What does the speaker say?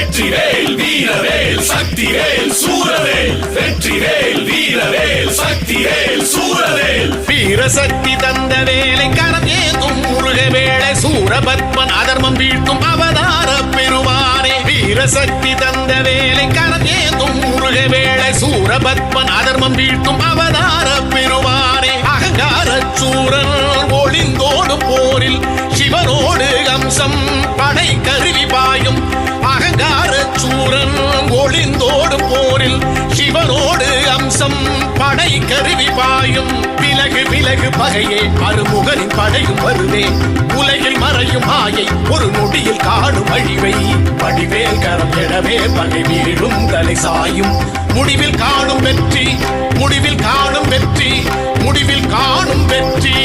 வெற்றிவேல் வீரவேல் சக்திவேல் சூரவேல் வெற்றிவேல் வீரவேல் சக்திவேல் சூரவேல் வீரசக்தி தந்த வேலை கரம் ஏந்தும் முருக வேளை சூரபத்மன் அதர்மம் வீழ்த்தும் அவதார பெருமானே வீரசக்தி தந்த வேலை கரம் ஏந்தும் முருக வேளை சூரபத்மன் அதர்மம் வீழ்த்தும் அவதார பெருமானே அகங்கார சூரன் ஒளிந்தோடும் போரில் சிவனோடு அம்சம் படை கருவி பாயும் அகங்கார சூரன் ஒளிந்தோடும் போரில் சிவனோடு அம்சம் படை கருவி பாயும் விலகு விலகு பகையே அருமுகனின் படையும் வருவே உலகில் மறையும் மாயை ஒரு நொடியில் காணும் அழிவை வடிவேல் கரம் எழவே பகை வீழும் தலை சாயும் முடிவில் காணும் வெற்றி முடிவில் காணும் வெற்றி முடிவில் காணும் வெற்றி